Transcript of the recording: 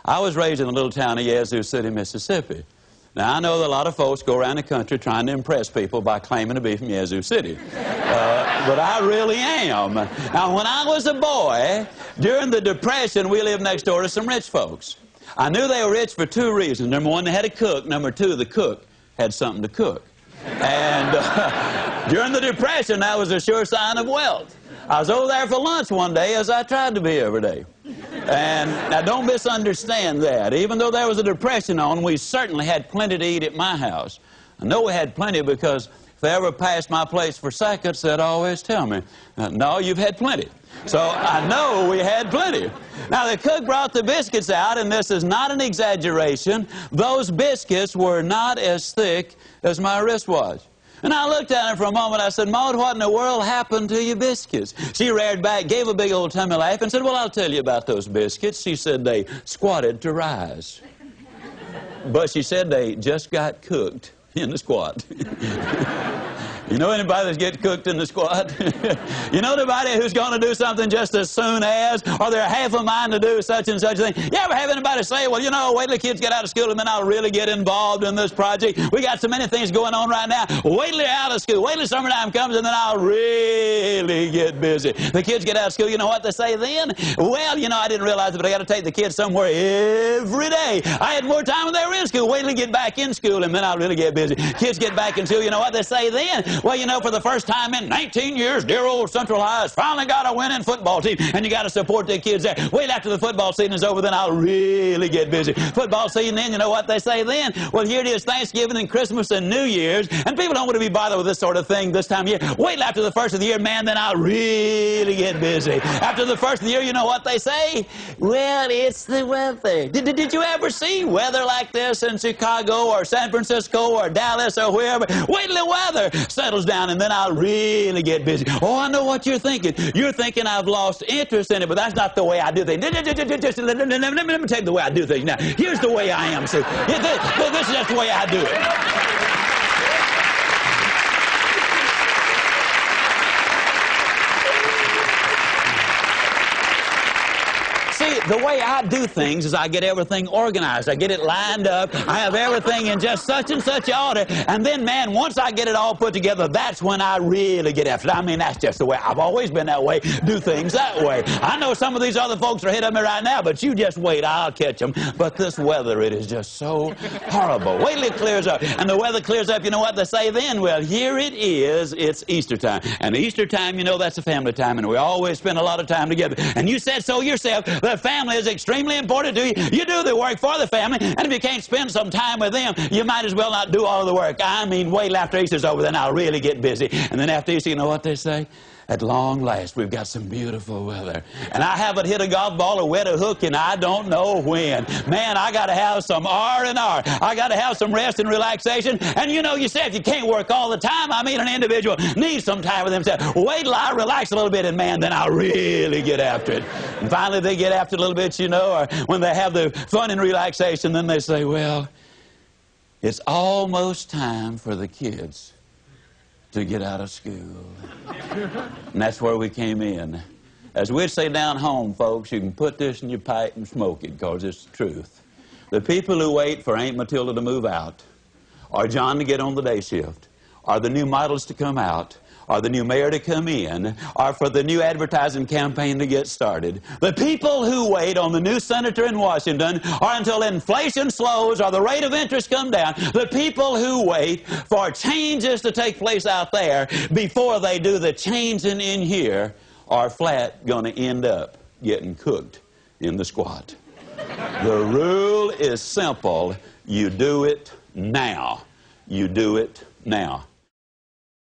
I was raised in a little town of Yazoo City, Mississippi. Now, I know that a lot of folks go around the country trying to impress people by claiming to be from Yazoo City. But I really am. Now, when I was a boy, during the Depression, we lived next door to some rich folks. I knew they were rich for two reasons. Number one, they had a cook. Number two, the cook had something to cook. And during the Depression, that was a sure sign of wealth. I was over there for lunch one day, as I tried to be every day. And now, don't misunderstand that. Even though there was a depression on, we certainly had plenty to eat at my house. I know we had plenty because if they ever passed my place for seconds, they'd always tell me, no, you've had plenty. So I know we had plenty. Now, the cook brought the biscuits out, and this is not an exaggeration. Those biscuits were not as thick as my wristwatch. And I looked at her for a moment. I said, Maud, what in the world happened to your biscuits? She reared back, gave a big old tummy laugh, and said, well, I'll tell you about those biscuits. She said they squatted to rise. But she said they just got cooked in the squat. You know anybody that's getting cooked in the squat? You know anybody who's going to do something just as soon as, or they're half a mind to do such and such a thing? You ever have anybody say, well, you know, wait till the kids get out of school and then I'll really get involved in this project. We got so many things going on right now. Wait till they're out of school. Wait till summertime comes and then I'll really get busy. The kids get out of school, you know what they say then? Well, you know, I didn't realize it, but I got to take the kids somewhere every day. I had more time when they were in school. Wait till they get back in school and then I'll really get busy. Kids get back in school, you know what they say then? Well, you know, for the first time in 19 years, dear old Central High has finally got a winning football team, and you got to support the kids there. Wait after the football season is over, then I'll really get busy. Football season in, you know what they say then? Well, here it is, Thanksgiving and Christmas and New Year's, and people don't want to be bothered with this sort of thing this time of year. Wait after the first of the year, man, then I'll really get busy. After the first of the year, you know what they say? Well, it's the weather. Did you ever see weather like this in Chicago or San Francisco or Dallas or wherever? Wait till the weather settles down, and then I'll really get busy. Oh, I know what you're thinking. You're thinking I've lost interest in it, but that's not the way I do things. Let me tell you the way I do things now. Here's the way I am. See, this is just the way I do it. See, the way I do things is I get everything organized. I get it lined up. I have everything in just such and such order. And then, man, once I get it all put together, that's when I really get after it. I mean, that's just the way. I've always been that way. Do things that way. I know some of these other folks are ahead of me right now, but you just wait. I'll catch them. But this weather, it is just so horrible. Wait till it clears up. And the weather clears up, you know what they say then? Well, here it is. It's Easter time. And Easter time, you know, that's a family time. And we always spend a lot of time together. And you said so yourself. The family is extremely important to you. You do the work for the family, and if you can't spend some time with them, you might as well not do all of the work. I mean, wait till after Easter's over, then I'll really get busy. And then after Easter, you know what they say? At long last, we've got some beautiful weather. And I haven't hit a golf ball or wet a hook and I don't know when. Man, I got to have some R&R. I got to have some rest and relaxation. And you know, you said you can't work all the time. I mean, an individual needs some time with themselves. Wait till I relax a little bit, and man, then I'll really get after it. And finally, they get after it a little bit, you know, or when they have the fun and relaxation, then they say, well, it's almost time for the kids to get out of school. And that's where we came in. As we'd say down home, folks, you can put this in your pipe and smoke it, because it's the truth. The people who wait for Aunt Matilda to move out, or John to get on the day shift, or the new models to come out, or the new mayor to come in, or for the new advertising campaign to get started. The people who wait on the new senator in Washington, or until inflation slows or the rate of interest come down. The people who wait for changes to take place out there before they do the changing in here are flat going to end up getting cooked in the squat. The rule is simple. You do it now. You do it now.